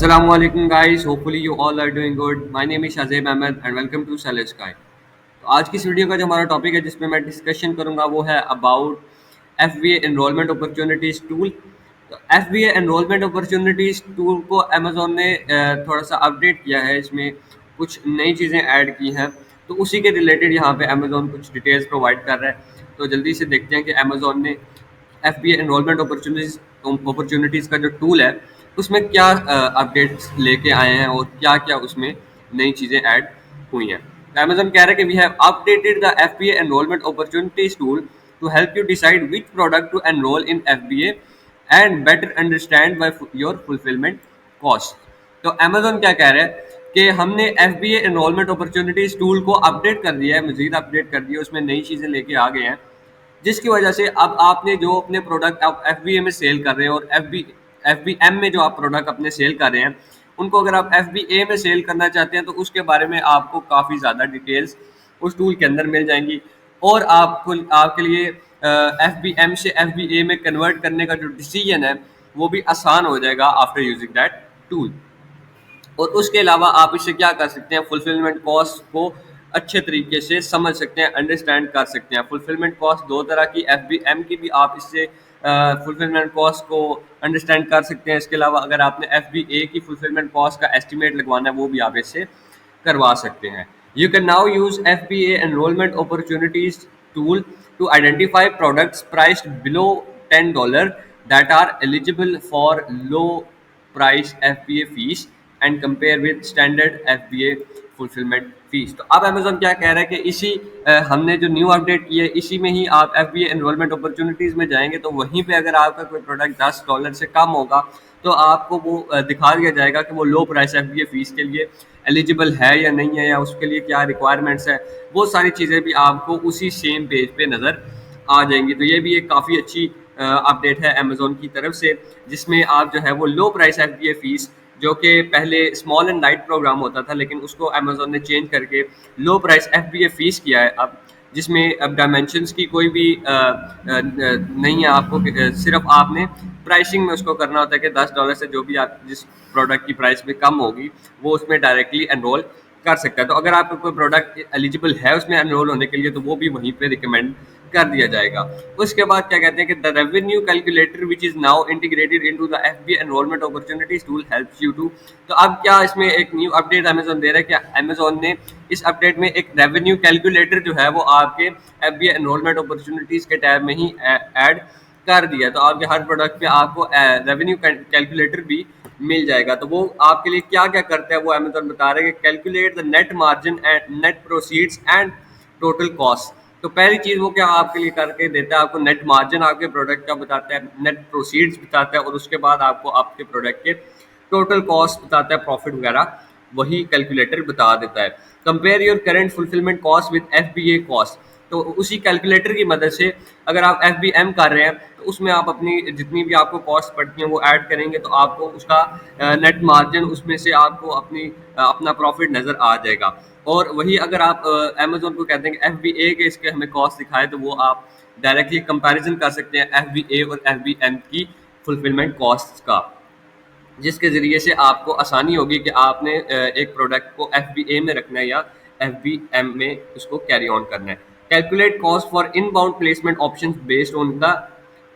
Assalamu alaikum guys. Hopefully you all are doing good. My name is Shazib Ahmed and welcome to Saleh Sky. तो आज की इस video का जो हमारा टॉपिक है जिसमें मैं डिस्कशन करूंगा वो है about FBA enrolment opportunities tool. तो FBA एनरोलमेंट अपॉर्चुनिटीज टूल को अमेजोन ने थोड़ा सा अपडेट किया है। इसमें कुछ नई चीज़ें ऐड की हैं, तो उसी के रिलेटेड यहाँ पे अमेजोन कुछ डिटेल्स प्रोवाइड कर रहा है। तो जल्दी से देखते हैं कि अमेजोन ने FBA एनरोलमेंट अपॉर्चुनिटीज़ का जो टूल है उसमें क्या अपडेट्स लेके आए हैं और क्या क्या उसमें नई चीज़ें ऐड हुई हैं। Amazon कह रहा है कि we have updated the FBA enrolment opportunities tool to help you decide which product to enrol in FBA and better understand by your fulfilment cost. तो Amazon क्या कह रहा है कि हमने FBA एनरोलमेंट अपॉर्चुनिटीज टूल को अपडेट कर दिया है, मजीद अपडेट कर दिया, उसमें नई चीज़ें लेके आ गए हैं, जिसकी वजह से अब आपने जो अपने प्रोडक्ट आप FBA में सेल कर रहे हैं और FBM में जो आप प्रोडक्ट अपने सेल कर रहे हैं उनको अगर आप FBA में सेल करना चाहते हैं तो उसके बारे में आपको काफ़ी ज़्यादा डिटेल्स उस टूल के अंदर मिल जाएंगी और आपको आपके लिए FBM से FBA में कन्वर्ट करने का जो डिसीजन है वो भी आसान हो जाएगा आफ्टर यूजिंग दैट टूल। और उसके अलावा आप इससे क्या कर सकते हैं, फुलफिलमेंट कॉस्ट को अच्छे तरीके से समझ सकते हैं, अंडरस्टैंड कर सकते हैं। फुलफिलमेंट कॉस्ट दो तरह की, FBM की भी आप इससे फुलफिलमेंट कॉस्ट को अंडरस्टैंड कर सकते हैं। इसके अलावा अगर आपने FBA की फुलफिलमेंट कॉस्ट का एस्टिमेट लगवाना है वो भी आप इससे करवा सकते हैं। You can now use FBA enrolment opportunities tool to identify products priced below $10 that are eligible for low price FBA fees and compare with standard FBA fulfilment fees. तो अब अमेजोन क्या कह रहा है कि इसी हमने जो न्यू अपडेट की है इसी में ही आप FBA एनरोलमेंट अपॉर्चुनिटीज़ में जाएंगे तो वहीं पे अगर आपका कोई प्रोडक्ट $10 से कम होगा तो आपको वो दिखा दिया जाएगा कि वो लो प्राइस FBA फीस के लिए एलिजिबल है या नहीं है, या उसके लिए क्या रिक्वायरमेंट्स है, वो सारी चीज़ें भी आपको उसी सेम पेज पे नज़र आ जाएंगी। तो ये भी एक काफ़ी अच्छी अपडेट है अमेजोन की तरफ से, जिसमें आप जो है वो लो प्राइस FBA फीस जो कि पहले स्मॉल एंड लाइट प्रोग्राम होता था लेकिन उसको अमेजोन ने चेंज करके लो प्राइस FBA फीस किया है अब, जिसमें अब डायमेंशंस की कोई भी नहीं है आपको, सिर्फ आपने प्राइसिंग में उसको करना होता है कि $10 से जो भी आप जिस प्रोडक्ट की प्राइस में कम होगी वो उसमें डायरेक्टली एनरोल कर सकता है। तो अगर आपका कोई प्रोडक्ट एलिजिबल है उसमें एनरोल होने के लिए तो वो भी वहीं पे रिकमेंड कर दिया जाएगा। उसके बाद क्या कहते हैं कि the revenue calculator which is now integrated into the FBA enrolment opportunities tool helps you to. तो अब क्या इसमें एक न्यू अपडेट अमेजोन दे रहा है कि अमेजोन ने इस अपडेट में एक रेवेन्यू कैलकुलेटर जो है वो आपके FBA एनरोलमेंट अपॉर्चुनिटीज के टैब में ही ऐड कर दिया। तो आपके हर प्रोडक्ट पे आपको रेवेन्यू कैलकुलेटर भी मिल जाएगा। तो वो आपके लिए क्या क्या करता है वो अमेजोन बता रहे हैं कि calculate the net margin and net proceeds and total cost. तो पहली चीज़ वो क्या आपके लिए करके देता है, आपको नेट मार्जिन आपके प्रोडक्ट का बताता है, नेट प्रोसीड्स बताता है और उसके बाद आपको आपके प्रोडक्ट के टोटल कॉस्ट बताता है, प्रॉफिट वगैरह वही कैलकुलेटर बता देता है। Compare your current fulfilment cost with FBA cost. तो उसी कैलकुलेटर की मदद से अगर आप FBM कर रहे हैं तो उसमें आप अपनी जितनी भी आपको कॉस्ट पड़ती हैं वो ऐड करेंगे तो आपको उसका नेट मार्जिन उसमें से आपको अपना प्रॉफिट नज़र आ जाएगा। और वही अगर आप अमेजोन को कहते हैं कि FBA के इसके हमें कॉस्ट दिखाए तो वो आप डायरेक्टली कंपैरिजन कर सकते हैं FBA और FBM की फुलफिलमेंट कॉस्ट का, जिसके ज़रिए से आपको आसानी होगी कि आपने एक प्रोडक्ट को FBA में रखना है या FBM में उसको कैरी ऑन करना है। Calculate cost for inbound placement option based on the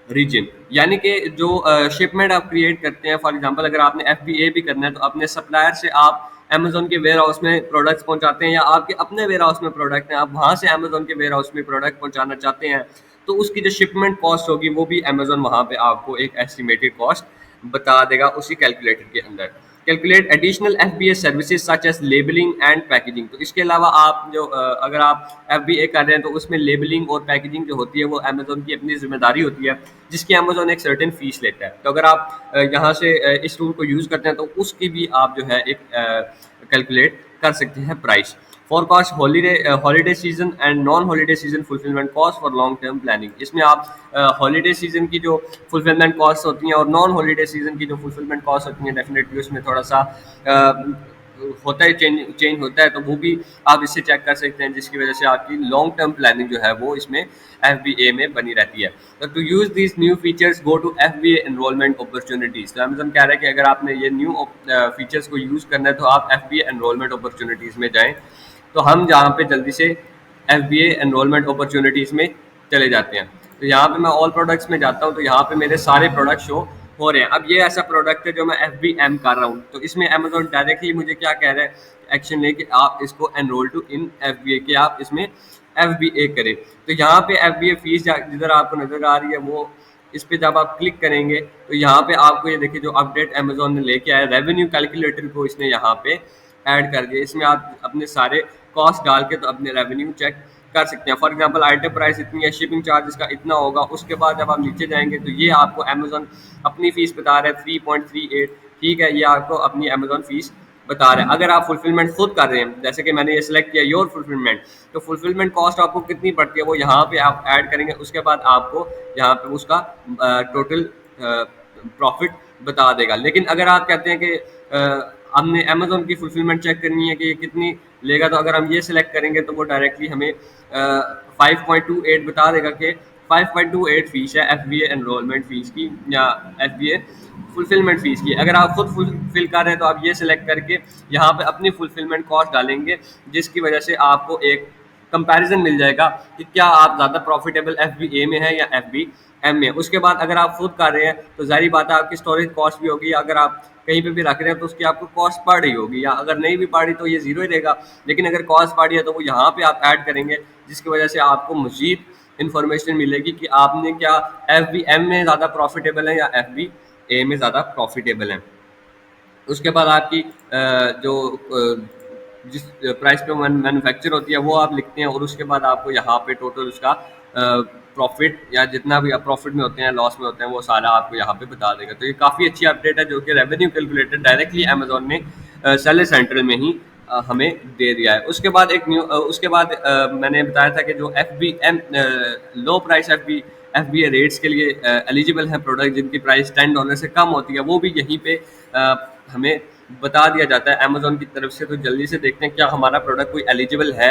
region, यानी कि जो शिपमेंट आप क्रिएट करते हैं, फॉर एग्जांपल अगर आपने FBA भी करना है तो अपने सप्लायर से आप अमेजोन के वेयर हाउस में प्रोडक्ट्स पहुंचाते हैं या आपके अपने वेयर हाउस में प्रोडक्ट हैं, आप वहां से अमेजोन के वेयर हाउस में प्रोडक्ट पहुंचाना चाहते हैं तो उसकी जो शिपमेंट कॉस्ट होगी वो भी अमेजोन वहां पे आपको एक एस्टिमेटेड कॉस्ट बता देगा उसी कैलकुलेटर के अंदर। Calculate additional FBA services such as labelling and packaging. तो इसके अलावा आप जो अगर आप FBA कर रहे हैं तो उसमें लेबलिंग और पैकेजिंग जो होती है वो अमेजोन की अपनी जिम्मेदारी होती है, जिसकी अमेजोन एक सर्टेन फीस लेता है। तो अगर आप यहाँ से इस टूल को यूज़ करते हैं तो उसकी भी आप जो है एक कैलकुलेट कर सकते हैं price. Forecast holiday season and non holiday season fulfilment cost for long term planning. इसमें आप हॉलीडे सीजन की जो फुलफिलमेंट कॉस्ट होती हैं और नॉन हॉलीडे सीजन की जो फुलफिलमेंट कॉस्ट होती हैं डेफिनेटली उसमें थोड़ा सा होता है, चेंज चेंज होता है, तो वो भी आप इससे चेक कर सकते हैं, जिसकी वजह से आपकी लॉन्ग टर्म प्लानिंग जो है वो इसमें FBA में बनी रहती है। तो to use these new features go to FBA enrolment opportunities. तो अमेजन कह रहा है कि अगर आपने ये न्यू फीचर्स को यूज़ करना है तो आप FBA एनरोलमेंट अपॉर्चुनिटीज़ में जाएँ। तो हम जहाँ पे जल्दी से FBA एनरोलमेंट अपॉर्चुनिटीज़ में चले जाते हैं। तो यहाँ पे मैं ऑल प्रोडक्ट्स में जाता हूँ, तो यहाँ पे मेरे सारे प्रोडक्ट शो हो रहे हैं। अब ये ऐसा प्रोडक्ट है जो मैं FBM कर रहा हूँ, तो इसमें अमेजोन डायरेक्टली मुझे क्या कह रहा है, एक्शन ले कि आप इसको एनरोल टू इन FBA, कि आप इसमें FBA करें। तो यहाँ पे FBA फीस जिधर आपको नजर आ रही है वो, इस पे जब आप क्लिक करेंगे तो यहाँ पे आपको ये देखिए जो अपडेट अमेजोन ने लेके आया, रेवेन्यू कैलकुलेटर को इसने यहाँ पे ऐड कर दिया। इसमें आप अपने सारे कॉस्ट डाल के तो अपने रेवेन्यू चेक कर सकते हैं। फॉर एग्जांपल आइटम प्राइस इतनी है, शिपिंग चार्जेस का इतना होगा। उसके बाद जब आप नीचे जाएंगे तो ये आपको अमेजोन अपनी फीस बता रहा है 3.38, ठीक है, ये आपको अपनी अमेजोन फीस बता रहा है। अगर आप फुलफिलमेंट खुद कर रहे हैं, जैसे कि मैंने ये सिलेक्ट किया योर फुलफिलमेंट, तो फुलफिलमेंट कॉस्ट आपको कितनी पड़ती है वो यहाँ पे आप ऐड करेंगे। उसके बाद आपको यहाँ पे उसका टोटल प्रॉफिट बता देगा। लेकिन अगर आप कहते हैं कि हमने अमेजोन की फुलफिलमेंट चेक करनी है कि ये कितनी लेगा, तो अगर हम ये सिलेक्ट करेंगे तो वो डायरेक्टली हमें 5.28 बता देगा कि 5.28 फीस है FBA एनरोलमेंट फीस की या FBA फुलफिलमेंट फीस की। अगर आप खुद फुलफिल कर रहे हैं तो आप ये सिलेक्ट करके यहाँ पे अपनी फुलफिलमेंट कॉस्ट डालेंगे, जिसकी वजह से आपको एक कंपैरिजन मिल जाएगा कि क्या आप ज़्यादा प्रॉफिटेबल FBA में है या FBM में। उसके बाद अगर आप खुद कर रहे हैं तो जाहिर बात है आपकी स्टोरेज कॉस्ट भी होगी, अगर आप कहीं पे भी रख रहे हैं तो उसकी आपको कॉस्ट पड़ रही होगी, या अगर नहीं भी पड़ी तो ये जीरो ही रहेगा। लेकिन अगर कॉस्ट पड़ी है तो वो यहाँ पे आप ऐड करेंगे, जिसकी वजह से आपको मजीद इन्फॉर्मेशन मिलेगी कि आपने क्या FBM में ज़्यादा प्रॉफिटेबल है या FBA में ज़्यादा प्रॉफिटेबल है। उसके बाद आपकी जो जिस प्राइस पे मैन्युफैक्चर होती है वो आप लिखते हैं, और उसके बाद आपको यहाँ पे टोटल उसका प्रॉफिट या जितना भी आप प्रॉफिट में होते हैं लॉस में होते हैं वो सारा आपको यहाँ पे बता देगा। तो ये काफ़ी अच्छी अपडेट है जो कि रेवेन्यू कैलकुलेटर डायरेक्टली अमेजोन ने सेलर सेंट्रल में ही हमें दे दिया है। उसके बाद उसके बाद मैंने बताया था कि जो FBM लो प्राइस FBA रेट्स के लिए एलिजिबल है प्रोडक्ट जिनकी प्राइस $10 से कम होती है, वो भी यहीं पे हमें बता दिया जाता है अमेजोन की तरफ से। तो जल्दी से देखते हैं क्या हमारा प्रोडक्ट कोई एलिजिबल है।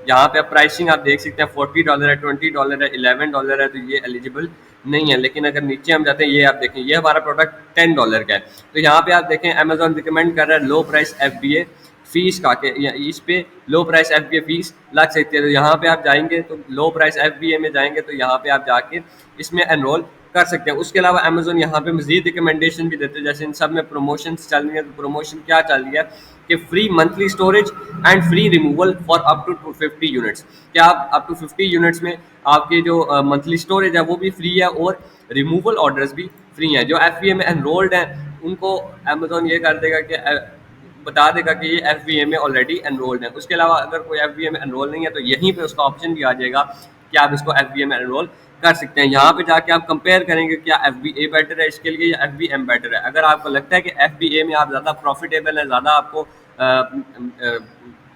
यहाँ पे आप प्राइसिंग आप देख सकते हैं, $40 है, $20 है, $11 है, तो ये एलिजिबल नहीं है। लेकिन अगर नीचे हम जाते हैं, ये आप देखें, ये हमारा प्रोडक्ट $10 का है। तो यहाँ पे आप देखें अमेजोन रिकमेंड कर रहा है लो प्राइस FBA फीस का के इस पे लो प्राइस FBA फीस लग सकती है। तो यहाँ पे आप जाएंगे तो लो प्राइस FBA में जाएंगे तो यहाँ पे आप जाके इसमें एनरोल कर सकते हैं। उसके अलावा अमेजोन यहाँ पे मजीद रिकमेंडेशन भी देते हैं, जैसे इन सब में प्रमोशन चल रही है। तो प्रमोशन क्या चल रही है कि free monthly storage and free removal for up to 50 units. क्या आप अप टू 50 यूनिट्स में आपके जो मंथली स्टोरेज है वो भी फ्री है, और रिमूवल ऑर्डर्स भी फ्री हैं। जो FBA में एनरोल्ड हैं उनको अमेजोन ये कर देगा कि बता देगा कि ये FBA में ऑलरेडी एनरोल्ड है। उसके अलावा अगर कोई FBA में एनरोल नहीं है तो यहीं पे उसका ऑप्शन भी आ जाएगा कि आप इसको FBA में एनरोल कर सकते हैं। यहाँ पे जाके आप कंपेयर करेंगे क्या FBA बेटर है इसके लिए या FBM बेटर है। अगर आपको लगता है कि FBA में आप ज़्यादा प्रॉफिटेबल है, ज़्यादा आपको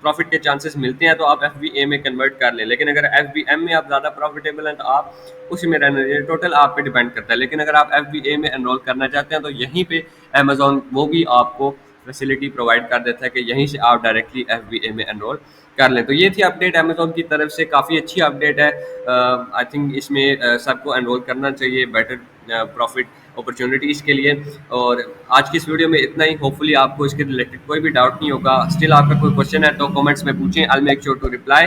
प्रॉफिट के चांसेस मिलते हैं, तो आप FBA में कन्वर्ट कर लें। लेकिन अगर FBM में आप ज़्यादा प्रॉफिटेबल हैं तो आप उसी में रहने दीजिए, टोटल आप पे डिपेंड करता है। लेकिन अगर आप FBA में एनरोल करना चाहते हैं तो यहीं पे अमेजोन वो भी आपको फैसिलिटी प्रोवाइड कर देता है कि यहीं से आप डायरेक्टली FBA में एनरोल कर लें। तो ये थी अपडेट अमेजोन की तरफ से, काफ़ी अच्छी अपडेट है। आई थिंक इसमें सबको एनरोल करना चाहिए बेटर प्रॉफिट अपॉर्चुनिटीज़ के लिए। और आज की इस वीडियो में इतना ही। होपफुली आपको इसके रिलेटेड कोई भी डाउट नहीं होगा। स्टिल आपका कोई क्वेश्चन है तो कमेंट्स में पूछें, I will make sure to reply.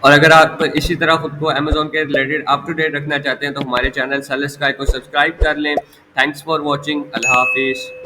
और अगर आप इसी तरह खुद को अमेजोन के रिलेटेड अप टू डेट रखना चाहते हैं तो हमारे चैनल सेलर स्काई को सब्सक्राइब कर लें। Thanks for watching. अल्लाह हाफिज़।